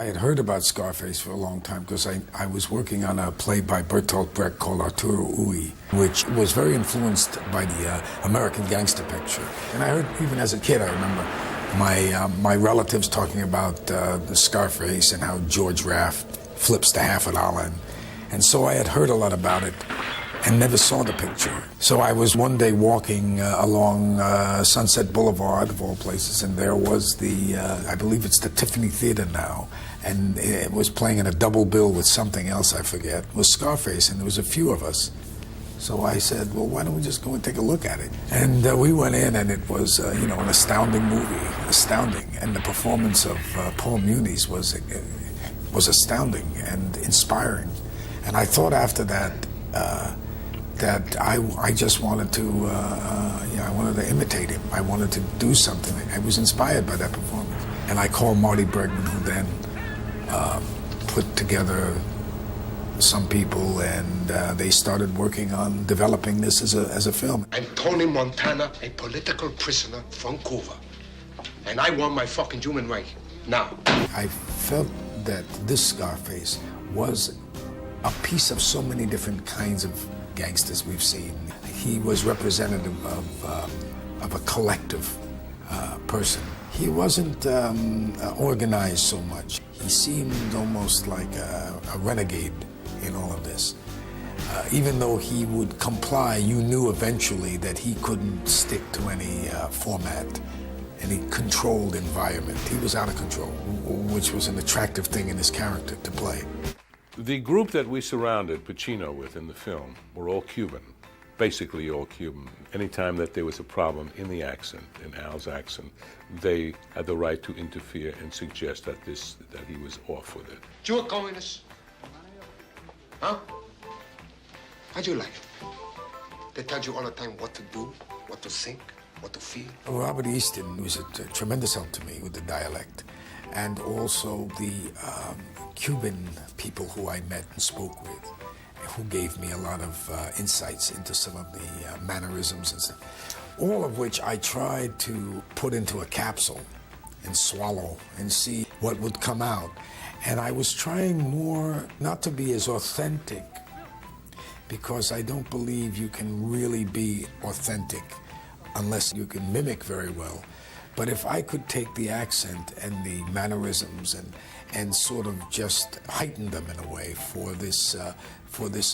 I had heard about Scarface for a long time because I was working on a play by Bertolt Brecht called Arturo Ui, which was very influenced by the American gangster picture. And I heard, even as a kid, I remember my relatives talking about the Scarface and how George Raft flips the $50. And so I had heard a lot about it and never saw the picture. So I was one day walking along Sunset Boulevard, of all places, and there was the, I believe it's the Tiffany Theater now, and it was playing in a double bill with something else, I forget. It was Scarface, and there was a few of us. So I said, well, why don't we just go and take a look at it? And we went in, and it was, you know, an astounding movie, astounding. And the performance of Paul Muniz was astounding and inspiring. And I thought after that, that I just wanted to, you know, I wanted to imitate him. I wanted to do something. I was inspired by that performance. And I called Marty Bregman, who then put together some people, and they started working on developing this as a film. I'm Tony Montana, a political prisoner from Cuba. And I want my fucking human right now. I felt that this Scarface was a piece of so many different kinds of gangsters we've seen. He was representative of a collective person. He wasn't organized so much. He seemed almost like a renegade in all of this. Even though he would comply, you knew eventually that he couldn't stick to any format, any controlled environment. He was out of control, which was an attractive thing in his character to play. The group that we surrounded Pacino with in the film were all Cuban, basically all Cuban. Anytime that there was a problem in the accent, in Al's accent, they had the right to interfere and suggest that he was off with it. You a communist? Huh? How'd you like it? They tell you all the time what to do, what to think, what to feel. Robert Easton was a tremendous help to me with the dialect, and also the Cuban people who I met and spoke with, who gave me a lot of insights into some of the mannerisms and stuff, all of which I tried to put into a capsule and swallow and see what would come out. And I was trying more not to be as authentic, because I don't believe you can really be authentic unless you can mimic very well. But if I could take the accent and the mannerisms and sort of just heighten them in a way for this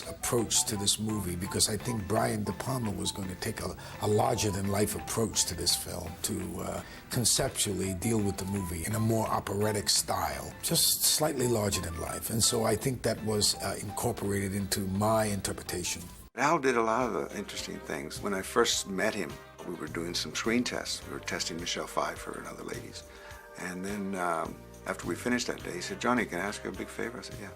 approach to this movie, because I think Brian De Palma was going to take a larger-than-life approach to this film, to conceptually deal with the movie in a more operatic style, just slightly larger than life. And so I think that was incorporated into my interpretation. Al did a lot of interesting things. When I first met him, we were doing some screen tests. We were testing Michelle Pfeiffer and other ladies. And then after we finished that day, he said, "Johnny, can I ask you a big favor?" I said, "Yeah."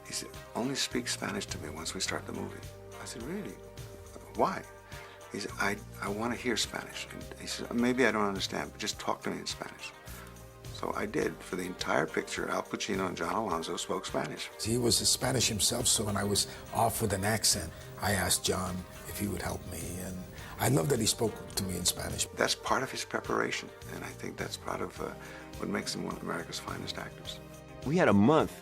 He said, "Only speak Spanish to me once we start the movie." I said, "Really? Why?" He said, I want to hear Spanish. And he said, "Maybe I don't understand, but just talk to me in Spanish." So I did. For the entire picture, Al Pacino and John Alonzo spoke Spanish. He was Spanish himself, so when I was off with an accent, I asked John if he would help me. And I love that he spoke to me in Spanish. That's part of his preparation, and I think that's part of what makes him one of America's finest actors. We had a month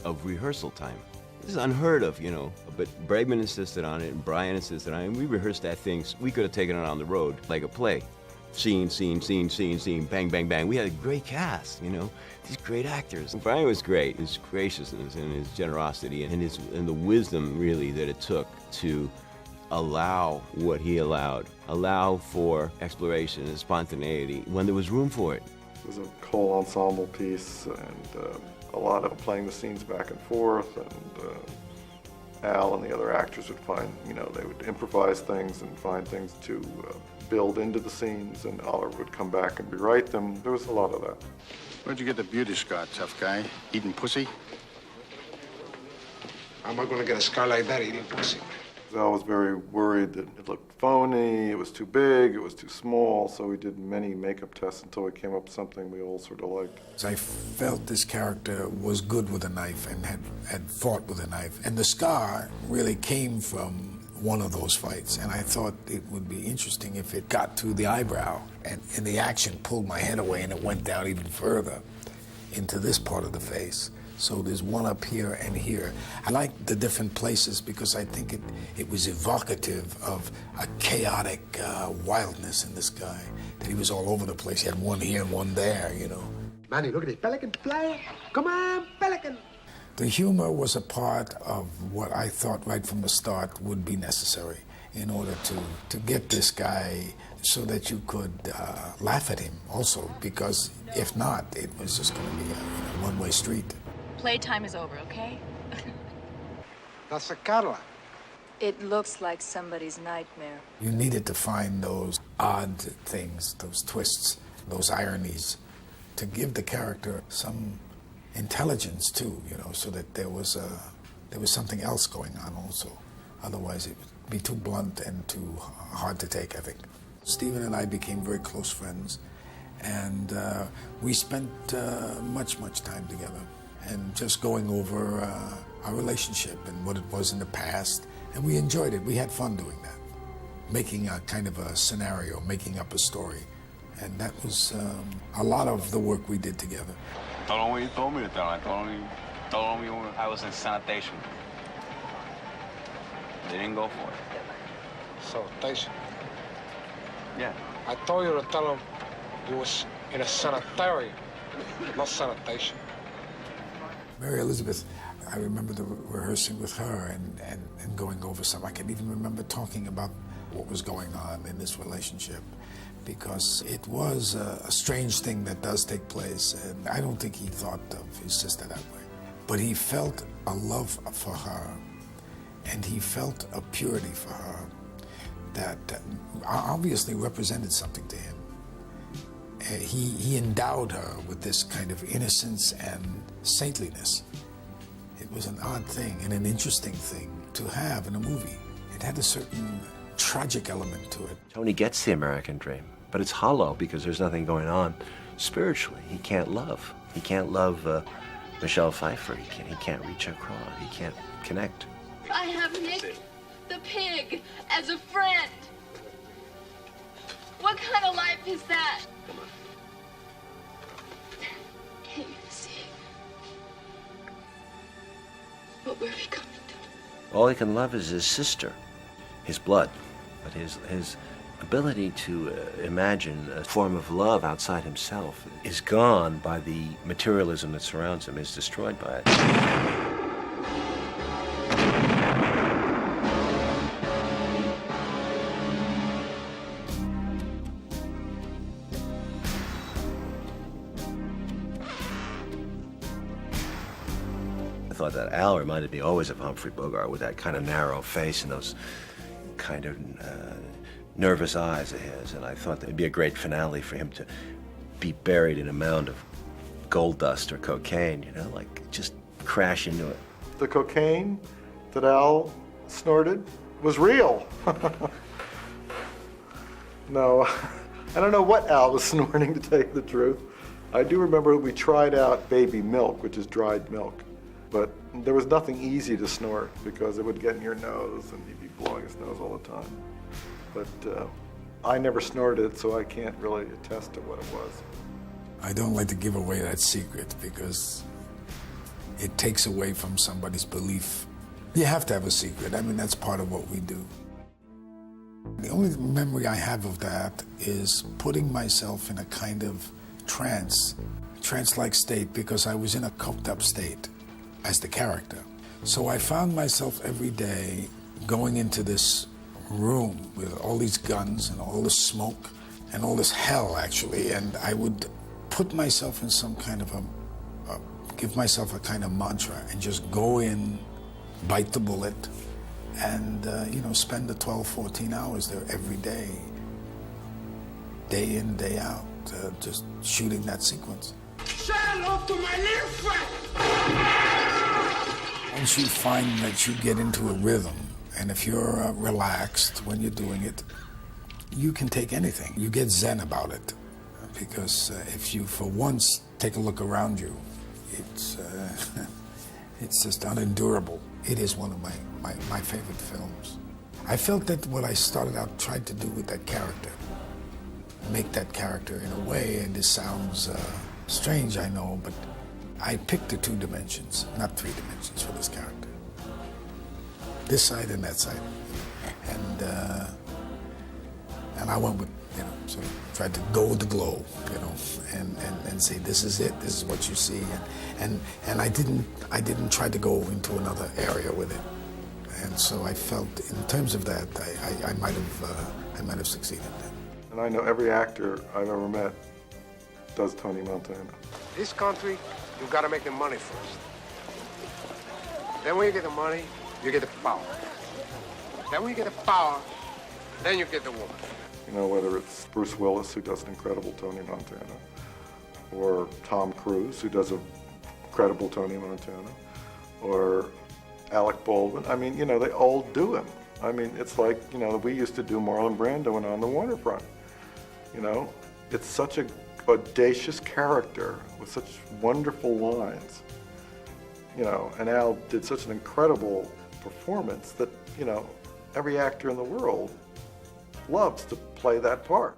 of rehearsal time. This is unheard of, you know, but Bregman insisted on it, and Brian insisted on it, and we rehearsed that thing. We could have taken it on the road like a play. Scene, scene, scene, scene, scene, bang, bang, bang. We had a great cast, you know, these great actors. Brian was great, his graciousness and his generosity and the wisdom, really, that it took to allow what he allowed, allow for exploration and spontaneity when there was room for it. It was a whole ensemble piece, and a lot of playing the scenes back and forth, and Al and the other actors would find, you know, they would improvise things and find things to build into the scenes, and Oliver would come back and rewrite them. There was a lot of that. Where'd you get the beauty scar, tough guy? Eating pussy? How am I gonna get a scar like that eating pussy? Al was very worried that it looked phony, it was too big, it was too small, so we did many makeup tests until we came up with something we all sort of liked. I felt this character was good with a knife and had fought with a knife. And the scar really came from one of those fights, and I thought it would be interesting if it got to the eyebrow, and the action pulled my head away and it went down even further. into this part of the face. So there's one up here and here. I like the different places because I think it was evocative of a chaotic wildness in this guy, that he was all over the place. He had one here and one there, you know. Manny, look at this pelican fly. Come on, pelican. The humor was a part of what I thought right from the start would be necessary in order to get this guy so that you could laugh at him also, because if not, it was just going to be a one-way street. Playtime is over, okay? That's a Carla. It looks like somebody's nightmare. You needed to find those odd things, those twists, those ironies, to give the character some intelligence too, you know, so that there was something else going on also. Otherwise, it would be too blunt and too hard to take, I think. Stephen and I became very close friends, and we spent much time together, and just going over our relationship and what it was in the past, and we enjoyed it. We had fun doing that, making a kind of a scenario, making up a story, and that was a lot of the work we did together. Told him what you told me to tell him. Told him I was in sanitation. They didn't go for it. Sanitation. Yeah. I told you to tell him you was in a sanitarium, not sanitation. Mary Elizabeth, I remember rehearsing with her and going over some. I can even remember talking about what was going on in this relationship, because it was a strange thing that does take place, and I don't think he thought of his sister that way. But he felt a love for her, and he felt a purity for her that obviously represented something to him. He endowed her with this kind of innocence and saintliness. It was an odd thing and an interesting thing to have in a movie. It had a certain tragic element to it. Tony gets the American dream, but it's hollow because there's nothing going on spiritually. He can't love. He can't love Michelle Pfeiffer. He can't reach across. He can't connect. I have Nick, the pig, as a friend. What kind of life is that? Can't you see what we're becoming to? All he can love is his sister, his blood, but his ability to imagine a form of love outside himself is gone by the materialism that surrounds him, is destroyed by it. I thought that Al reminded me always of Humphrey Bogart, with that kind of narrow face and those kind of nervous eyes of his. And I thought that it'd be a great finale for him to be buried in a mound of gold dust or cocaine, you know, like just crash into it. The cocaine that Al snorted was real. No, I don't know what Al was snorting, to tell you the truth. I do remember we tried out baby milk, which is dried milk. But there was nothing easy to snort because it would get in your nose and you'd be blowing his nose all the time. But I never snorted it, so I can't really attest to what it was. I don't like to give away that secret because it takes away from somebody's belief. You have to have a secret. I mean, that's part of what we do. The only memory I have of that is putting myself in a kind of trance-like state, because I was in a coked-up state as the character. So I found myself every day going into this room with all these guns and all this smoke and all this hell, actually, and I would put myself in some kind of give myself a kind of mantra and just go in, bite the bullet, and spend the 12, 14 hours there every day in, day out, just shooting that sequence. Say hello to my little friend! Once you find that you get into a rhythm, and if you're relaxed when you're doing it, you can take anything. You get zen about it, because if you, for once, take a look around you, it's just unendurable. It is one of my favorite films. I felt that what I started out tried to do with that character, make that character in a way, and this sounds strange, I know, but I picked the 2 dimensions, not 3 dimensions for this character. This side and that side. And I went with, you know, sort of tried to go with the glow, you know, and say, this is it, this is what you see. And I didn't try to go into another area with it. And so I felt, in terms of that, I might have succeeded. And I know every actor I've ever met does Tony Montana. This country, you gotta make the money first. Then when you get the money, you get the power. Then when you get the power, then you get the woman. You know, whether it's Bruce Willis, who does an incredible Tony Montana, or Tom Cruise, who does an incredible Tony Montana, or Alec Baldwin. I mean, you know, they all do him. I mean, it's like, you know, we used to do Marlon Brando and On the Waterfront. You know, it's such a audacious character with such wonderful lines. You know, and Al did such an incredible performance that, you know, every actor in the world loves to play that part.